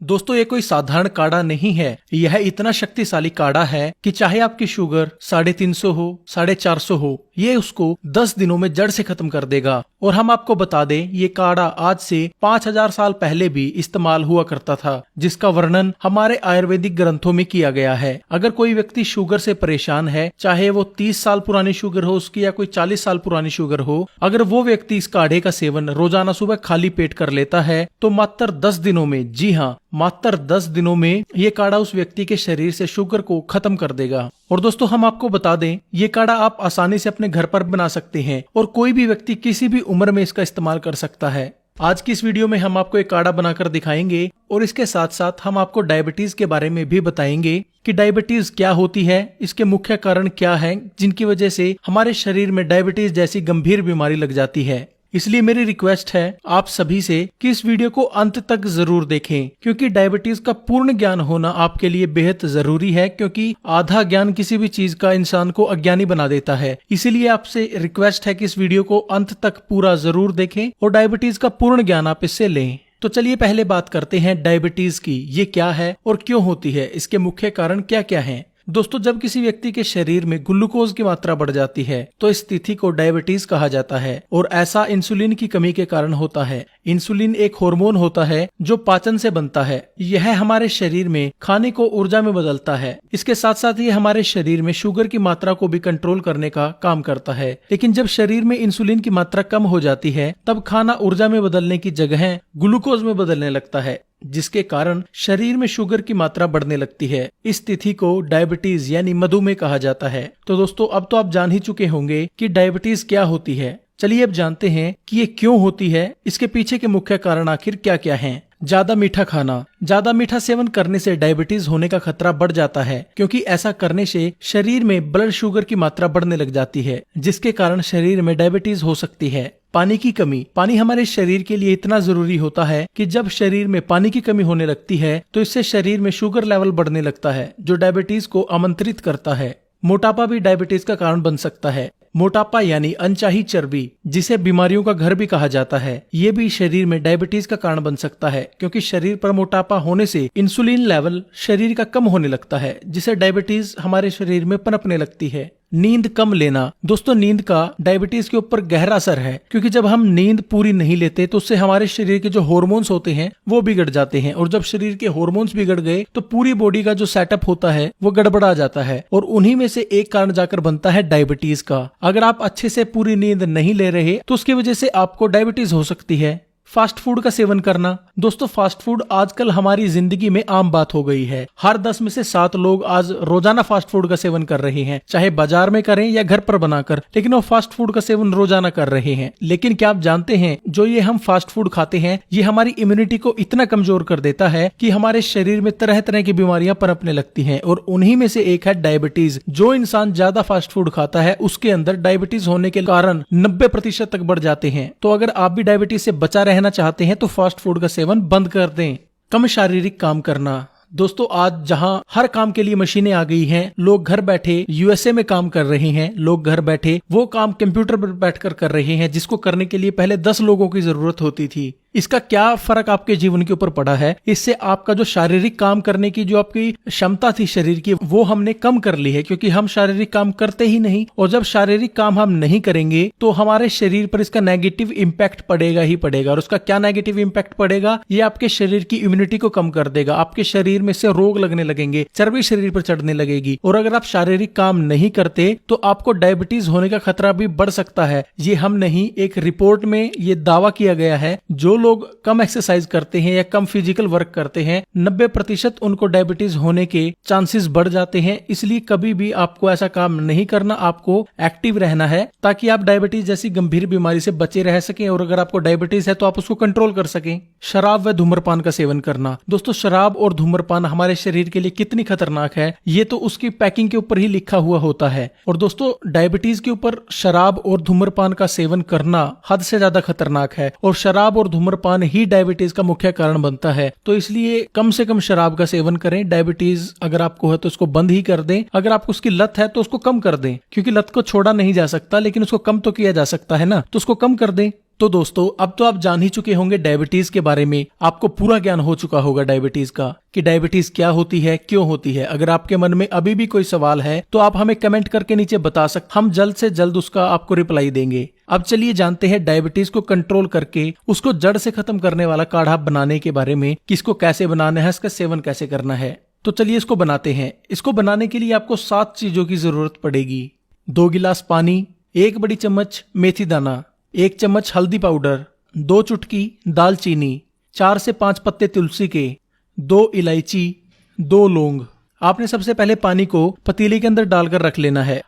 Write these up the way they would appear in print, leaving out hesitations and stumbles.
दोस्तों ये कोई साधारण काढ़ा नहीं है, यह इतना शक्तिशाली काढ़ा है कि चाहे आपकी शुगर 350 हो 450 हो, ये उसको 10 दिनों में जड़ से खत्म कर देगा। और हम आपको बता दें ये काढ़ा आज से 5000 साल पहले भी इस्तेमाल हुआ करता था, जिसका वर्णन हमारे आयुर्वेदिक ग्रंथों में किया गया है। अगर कोई व्यक्ति शुगर से परेशान है, चाहे वो 30 साल पुरानी शुगर हो उसकी या कोई 40 साल पुरानी शुगर हो, अगर वो व्यक्ति इस काढ़े का सेवन रोजाना सुबह खाली पेट कर लेता है तो मात्र 10 दिनों में, जी हाँ मात्र 10 दिनों में ये काढ़ा उस व्यक्ति के शरीर से शुगर को खत्म कर देगा। और दोस्तों हम आपको बता दें ये काढ़ा आप आसानी से अपने घर पर बना सकते हैं और कोई भी व्यक्ति किसी भी उम्र में इसका इस्तेमाल कर सकता है। आज की इस वीडियो में हम आपको एक काढ़ा बनाकर दिखाएंगे और इसके साथ साथ हम आपको डायबिटीज के बारे में भी बताएंगे कि डायबिटीज क्या होती है, इसके मुख्य कारण क्या हैं जिनकी वजह से हमारे शरीर में डायबिटीज जैसी गंभीर बीमारी लग जाती है। इसलिए मेरी रिक्वेस्ट है आप सभी से कि इस वीडियो को अंत तक जरूर देखें, क्योंकि डायबिटीज का पूर्ण ज्ञान होना आपके लिए बेहद जरूरी है, क्योंकि आधा ज्ञान किसी भी चीज का इंसान को अज्ञानी बना देता है। इसीलिए आपसे रिक्वेस्ट है कि इस वीडियो को अंत तक पूरा जरूर देखें और डायबिटीज का पूर्ण ज्ञान आप इससे लें। तो चलिए पहले बात करते हैं डायबिटीज की। ये क्या है और क्यों होती है, इसके मुख्य कारण क्या क्या हैं। दोस्तों जब किसी व्यक्ति के शरीर में ग्लूकोज की मात्रा बढ़ जाती है तो इस स्थिति को डायबिटीज कहा जाता है और ऐसा इंसुलिन की कमी के कारण होता है। इंसुलिन एक हार्मोन होता है जो पाचन से बनता है। यह हमारे शरीर में खाने को ऊर्जा में बदलता है। इसके साथ साथ ये हमारे शरीर में शुगर की मात्रा को भी कंट्रोल करने का काम करता है। लेकिन जब शरीर में इंसुलिन की मात्रा कम हो जाती है तब खाना ऊर्जा में बदलने की जगह ग्लूकोज में बदलने लगता है, जिसके कारण शरीर में शुगर की मात्रा बढ़ने लगती है। इस स्थिति को डायबिटीज यानी मधुमेह कहा जाता है। तो दोस्तों अब तो आप जान ही चुके होंगे कि डायबिटीज क्या होती है। चलिए अब जानते हैं कि ये क्यों होती है, इसके पीछे के मुख्य कारण आखिर क्या क्या हैं। ज्यादा मीठा खाना। ज्यादा मीठा सेवन करने से डायबिटीज होने का खतरा बढ़ जाता है, क्योंकि ऐसा करने से शरीर में ब्लड शुगर की मात्रा बढ़ने लग जाती है, जिसके कारण शरीर में डायबिटीज हो सकती है। पानी की कमी। पानी हमारे शरीर के लिए इतना जरूरी होता है कि जब शरीर में पानी की कमी होने लगती है तो इससे शरीर में शुगर लेवल बढ़ने लगता है, जो डायबिटीज को आमंत्रित करता है। मोटापा भी डायबिटीज का कारण बन सकता है। मोटापा यानी अनचाही चर्बी, जिसे बीमारियों का घर भी कहा जाता है, ये भी शरीर में डायबिटीज का कारण बन सकता है, क्योंकि शरीर पर मोटापा होने से इंसुलिन लेवल शरीर का कम होने लगता है, जिसे डायबिटीज हमारे शरीर में पनपने लगती है। नींद कम लेना। दोस्तों नींद का डायबिटीज के ऊपर गहरा असर है, क्योंकि जब हम नींद पूरी नहीं लेते तो उससे हमारे शरीर के जो हार्मोन्स होते हैं वो बिगड़ जाते हैं, और जब शरीर के हार्मोन्स बिगड़ गए तो पूरी बॉडी का जो सेटअप होता है वो गड़बड़ा जाता है, और उन्हीं में से एक कारण जाकर बनता है डायबिटीज का। अगर आप अच्छे से पूरी नींद नहीं ले रहे तो उसकी वजह से आपको डायबिटीज हो सकती है। फास्ट फूड का सेवन करना। दोस्तों फास्ट फूड आजकल हमारी जिंदगी में आम बात हो गई है। हर 10 में से 7 लोग आज रोजाना फास्ट फूड का सेवन कर रहे हैं, चाहे बाजार में करें या घर पर बनाकर, लेकिन वो फास्ट फूड का सेवन रोजाना कर रहे हैं। लेकिन क्या आप जानते हैं जो ये हम फास्ट फूड खाते हैं ये हमारी इम्यूनिटी को इतना कमजोर कर देता है कि हमारे शरीर में तरह तरह की बीमारियां पनपने लगती हैं, और उन्हीं में से एक है डायबिटीज। जो इंसान ज्यादा फास्ट फूड खाता है उसके अंदर डायबिटीज होने के कारण 90% तक बढ़ जाते हैं। तो अगर आप भी डायबिटीज से बचा रहना चाहते हैं तो फास्ट फूड का सेवन बंद कर दें। कम शारीरिक काम करना। दोस्तों आज जहां हर काम के लिए मशीनें आ गई हैं, लोग घर बैठे यूएसए में काम कर रहे हैं, लोग घर बैठे वो काम कंप्यूटर पर बैठकर कर रहे हैं जिसको करने के लिए पहले 10 लोगों की जरूरत होती थी। इसका क्या फर्क आपके जीवन के ऊपर पड़ा है? इससे आपका जो शारीरिक काम करने की जो आपकी क्षमता थी शरीर की वो हमने कम कर ली है, क्योंकि हम शारीरिक काम करते ही नहीं, और जब शारीरिक काम हम नहीं करेंगे तो हमारे शरीर पर इसका नेगेटिव इम्पैक्ट पड़ेगा ही पड़ेगा। और उसका क्या नेगेटिव इम्पैक्ट पड़ेगा? ये आपके शरीर की इम्यूनिटी को कम कर देगा, आपके शरीर में से रोग लगने लगेंगे, चर्बी शरीर पर चढ़ने लगेगी, और अगर आप शारीरिक काम नहीं करते तो आपको डायबिटीज होने का खतरा भी बढ़ सकता है। ये हम नहीं, एक रिपोर्ट में ये दावा किया गया है जो लोग कम एक्सरसाइज करते हैं या कम फिजिकल वर्क करते हैं 90% उनको डायबिटीज होने के चांसेस बढ़ जाते हैं। इसलिए कभी भी आपको ऐसा काम नहीं करना, आपको एक्टिव रहना है ताकि आप डायबिटीज जैसी गंभीर बीमारी से बचे रह सकें, और अगर आपको डायबिटीज है तो आप उसको कंट्रोल कर सकें। शराब व धूम्रपान का सेवन करना। दोस्तों शराब और धूम्रपान हमारे शरीर के लिए कितनी खतरनाक है ये तो उसकी पैकिंग के ऊपर ही लिखा हुआ होता है, और दोस्तों डायबिटीज के ऊपर शराब और धूम्रपान का सेवन करना हद से ज्यादा खतरनाक है, और शराब और धूम्रपान ही डायबिटीज का मुख्य कारण बनता है। तो इसलिए कम से कम शराब का सेवन करें। डायबिटीज अगर आपको है तो उसको बंद ही कर दें, अगर आपको उसकी लत है तो उसको कम कर दें, क्योंकि लत को छोड़ा नहीं जा सकता लेकिन उसको कम तो किया जा सकता है ना, तो उसको कम कर दें। तो दोस्तों अब तो आप जान ही चुके होंगे डायबिटीज के बारे में। आपको पूरा ज्ञान हो चुका होगा डायबिटीज का कि डायबिटीज क्या होती है, क्यों होती है। अगर आपके मन में अभी भी कोई सवाल है तो आप हमें कमेंट करके नीचे बता सकते, हम जल्द से जल्द उसका आपको रिप्लाई देंगे। अब चलिए जानते हैं डायबिटीज को कंट्रोल करके उसको जड़ से खत्म करने वाला काढ़ा बनाने के बारे में, किसको कैसे बनाना है, इसका सेवन कैसे करना है। तो चलिए इसको बनाते हैं। इसको बनाने के लिए आपको 7 चीजों की जरूरत पड़ेगी। 2 गिलास पानी, 1 बड़ी चम्मच मेथी दाना, 1 चम्मच हल्दी पाउडर, 2 चुटकी दालचीनी, 4 से 5 पत्ते तुलसी के, 2 इलायची, 2 लौंग। आपने सबसे पहले पानी को पतीले के अंदर डालकर रख लेना है।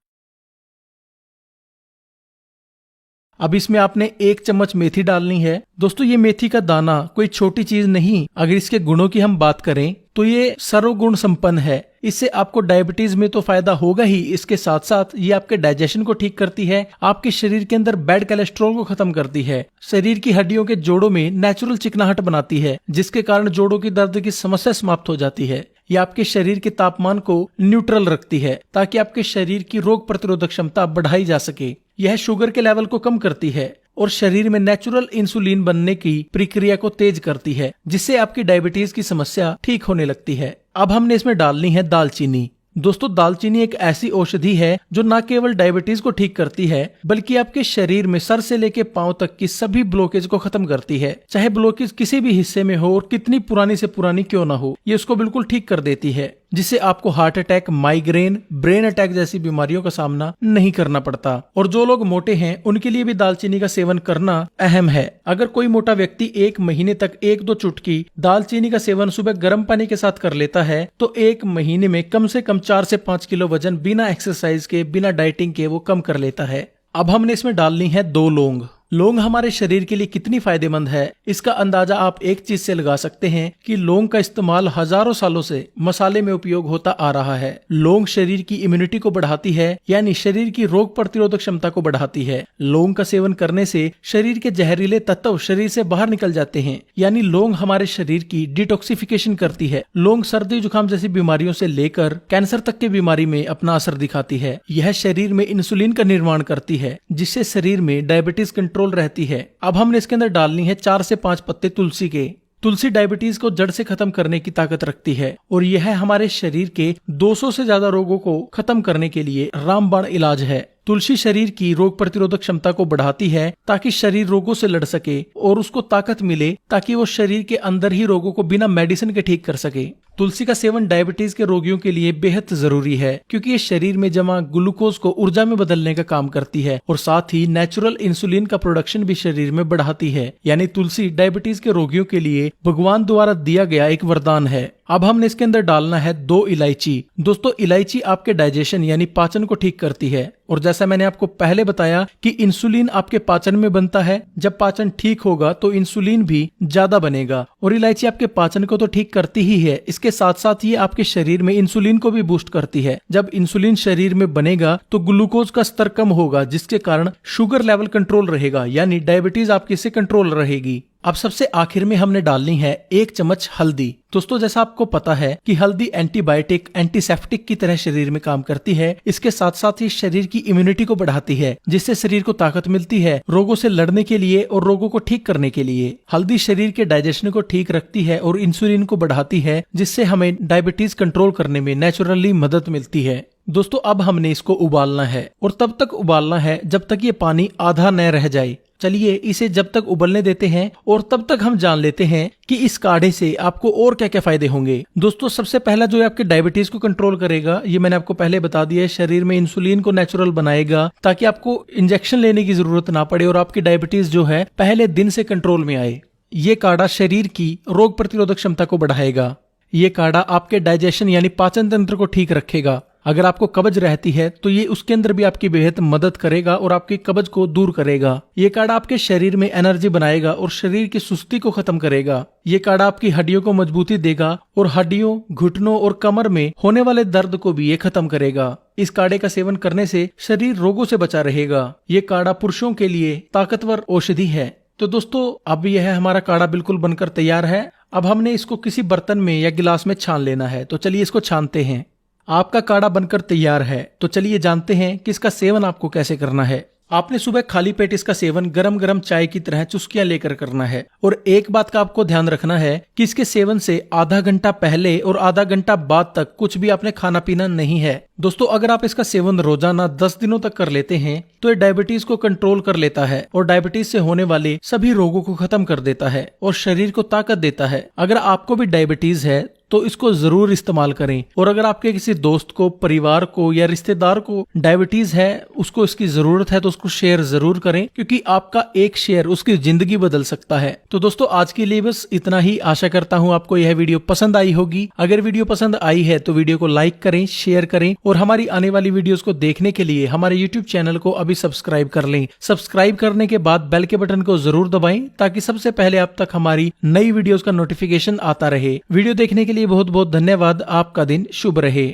अब इसमें आपने 1 चम्मच मेथी डालनी है। दोस्तों ये मेथी का दाना कोई छोटी चीज नहीं। अगर इसके गुणों की हम बात करें तो ये सर्वगुण संपन्न है। इससे आपको डायबिटीज में तो फायदा होगा ही, इसके साथ साथ ये आपके डाइजेशन को ठीक करती है, आपके शरीर के अंदर बैड कोलेस्ट्रॉल को खत्म करती है, शरीर की हड्डियों के जोड़ों में नेचुरल चिकनाहट बनाती है, जिसके कारण जोड़ों की दर्द की समस्या समाप्त हो जाती है। ये आपके शरीर के तापमान को न्यूट्रल रखती है ताकि आपके शरीर की रोग प्रतिरोधक क्षमता बढ़ाई जा सके। यह शुगर के लेवल को कम करती है और शरीर में नेचुरल इंसुलिन बनने की प्रक्रिया को तेज करती है, जिससे आपकी डायबिटीज की समस्या ठीक होने लगती है। अब हमने इसमें डालनी है दालचीनी। दोस्तों दालचीनी एक ऐसी औषधि है जो न केवल डायबिटीज को ठीक करती है बल्कि आपके शरीर में सर से लेके पांव तक की सभी ब्लॉकेज को खत्म करती है। चाहे ब्लॉकेज किसी भी हिस्से में हो और कितनी पुरानी से पुरानी क्यों ना हो, ये उसको बिल्कुल ठीक कर देती है, जिससे आपको heart attack, migraine, brain attack जैसी बीमारियों का सामना नहीं करना पड़ता। और जो लोग मोटे हैं उनके लिए भी दालचीनी का सेवन करना अहम है। अगर कोई मोटा व्यक्ति 1 महीने तक 1-2 चुटकी दालचीनी का सेवन सुबह गर्म पानी के साथ कर लेता है तो 1 महीने में कम से कम 4 से 5 किलो वजन बिना एक्सरसाइज के, बिना डाइटिंग के वो कम कर लेता है। अब हमने इसमें डालनी है 2 लौंग। लौंग हमारे शरीर के लिए कितनी फायदेमंद है, इसका अंदाजा आप एक चीज से लगा सकते हैं कि लौंग का इस्तेमाल हजारों सालों से मसाले में उपयोग होता आ रहा है। लौंग शरीर की इम्यूनिटी को बढ़ाती है, यानी शरीर की रोग प्रतिरोधक क्षमता को बढ़ाती है। लौंग का सेवन करने से शरीर के जहरीले तत्व शरीर से बाहर निकल जाते हैं, यानी लौंग हमारे शरीर की डिटॉक्सिफिकेशन करती है। लौंग सर्दी जुकाम जैसी बीमारियों से लेकर कैंसर तक की बीमारी में अपना असर दिखाती है। यह शरीर में इंसुलिन का निर्माण करती है, जिससे शरीर में डायबिटीज कंट्रोल रहती है। अब हमने इसके अंदर डालनी है 4 से 5 पत्ते तुलसी के। तुलसी डायबिटीज को जड़ से खत्म करने की ताकत रखती है और यह हमारे शरीर के 200 से ज्यादा रोगों को खत्म करने के लिए रामबाण इलाज है। तुलसी शरीर की रोग प्रतिरोधक क्षमता को बढ़ाती है ताकि शरीर रोगों से लड़ सके और उसको ताकत मिले ताकि वो शरीर के अंदर ही रोगों को बिना मेडिसिन के ठीक कर सके। तुलसी का सेवन डायबिटीज के रोगियों के लिए बेहद जरूरी है क्योंकि ये शरीर में जमा ग्लूकोज को ऊर्जा में बदलने का काम करती है और साथ ही नेचुरल इंसुलिन का प्रोडक्शन भी शरीर में बढ़ाती है। यानी तुलसी डायबिटीज के रोगियों के लिए भगवान द्वारा दिया गया एक वरदान है। अब हमने इसके अंदर डालना है 2 इलायची। दोस्तों इलायची आपके डाइजेशन यानी पाचन को ठीक करती है और जैसा मैंने आपको पहले बताया कि इंसुलिन आपके पाचन में बनता है। जब पाचन ठीक होगा तो इंसुलिन भी ज्यादा बनेगा और इलायची आपके पाचन को तो ठीक करती ही है, इसके साथ साथ ये आपके शरीर में इंसुलिन को भी बूस्ट करती है। जब इंसुलिन शरीर में बनेगा तो ग्लूकोज का स्तर कम होगा, जिसके कारण शुगर लेवल कंट्रोल रहेगा, यानी डायबिटीज आपकी से कंट्रोल रहेगी। अब सबसे आखिर में हमने डालनी है 1 चम्मच हल्दी। दोस्तों जैसा आपको पता है कि हल्दी एंटीबायोटिक, एंटीसेप्टिक की तरह शरीर में काम करती है। इसके साथ साथ ही शरीर की इम्यूनिटी को बढ़ाती है, जिससे शरीर को ताकत मिलती है रोगों से लड़ने के लिए और रोगों को ठीक करने के लिए। हल्दी शरीर के डाइजेशन को ठीक रखती है और इंसुलिन को बढ़ाती है, जिससे हमें डायबिटीज कंट्रोल करने में नेचुरली मदद मिलती है। दोस्तों अब हमने इसको उबालना है और तब तक उबालना है जब तक ये पानी आधा न रह जाए। चलिए इसे जब तक उबलने देते हैं और तब तक हम जान लेते हैं कि इस काढ़े से आपको और क्या क्या फायदे होंगे। दोस्तों सबसे पहला जो है आपके डायबिटीज को कंट्रोल करेगा, ये मैंने आपको पहले बता दिया है। शरीर में इंसुलिन को नेचुरल बनाएगा ताकि आपको इंजेक्शन लेने की जरूरत ना पड़े और आपकी डायबिटीज जो है पहले दिन से कंट्रोल में आए। ये काढ़ा शरीर की रोग प्रतिरोधक क्षमता को बढ़ाएगा। ये काढ़ा आपके डाइजेशन यानी पाचन तंत्र को ठीक रखेगा। अगर आपको कब्ज रहती है तो ये उसके अंदर भी आपकी बेहद मदद करेगा और आपकी कब्ज को दूर करेगा। ये काढ़ा आपके शरीर में एनर्जी बनाएगा और शरीर की सुस्ती को खत्म करेगा। ये काढ़ा आपकी हड्डियों को मजबूती देगा और हड्डियों, घुटनों और कमर में होने वाले दर्द को भी ये खत्म करेगा। इस काढ़े का सेवन करने से शरीर रोगों से बचा रहेगा। ये काढ़ा पुरुषों के लिए ताकतवर औषधि है। तो दोस्तों अब यह हमारा काढ़ा बिल्कुल बनकर तैयार है। अब हमने इसको किसी बर्तन में या गिलास में छान लेना है। तो चलिए इसको छानते हैं। आपका काढ़ा बनकर तैयार है। तो चलिए जानते हैं कि इसका सेवन आपको कैसे करना है। आपने सुबह खाली पेट इसका सेवन गरम गरम चाय की तरह चुस्कियां लेकर करना है। और एक बात का आपको ध्यान रखना है कि इसके सेवन से आधा घंटा पहले और आधा घंटा बाद तक कुछ भी आपने खाना पीना नहीं है। दोस्तों, अगर आप इसका सेवन रोजाना 10 दिनों तक कर लेते हैं तो ये डायबिटीज को कंट्रोल कर लेता है और डायबिटीज से होने वाले सभी रोगों को खत्म कर देता है और शरीर को ताकत देता है। अगर आपको भी डायबिटीज है तो इसको जरूर इस्तेमाल करें। और अगर आपके किसी दोस्त को, परिवार को या रिश्तेदार को डायबिटीज है, उसको इसकी जरूरत है, तो उसको शेयर जरूर करें, क्योंकि आपका एक शेयर उसकी जिंदगी बदल सकता है। तो दोस्तों, आज के लिए बस इतना ही। आशा करता हूं आपको यह वीडियो पसंद आई होगी। अगर वीडियो पसंद आई है तो वीडियो को लाइक करें, शेयर करें और हमारी आने वाली वीडियोस को देखने के लिए हमारे YouTube चैनल को अभी सब्सक्राइब कर लें। सब्सक्राइब करने के बाद बेल के बटन को जरूर दबाएं ताकि सबसे पहले आप तक हमारी नई वीडियोस का नोटिफिकेशन आता रहे। वीडियो देखने के लिए बहुत बहुत धन्यवाद। आपका दिन शुभ रहे।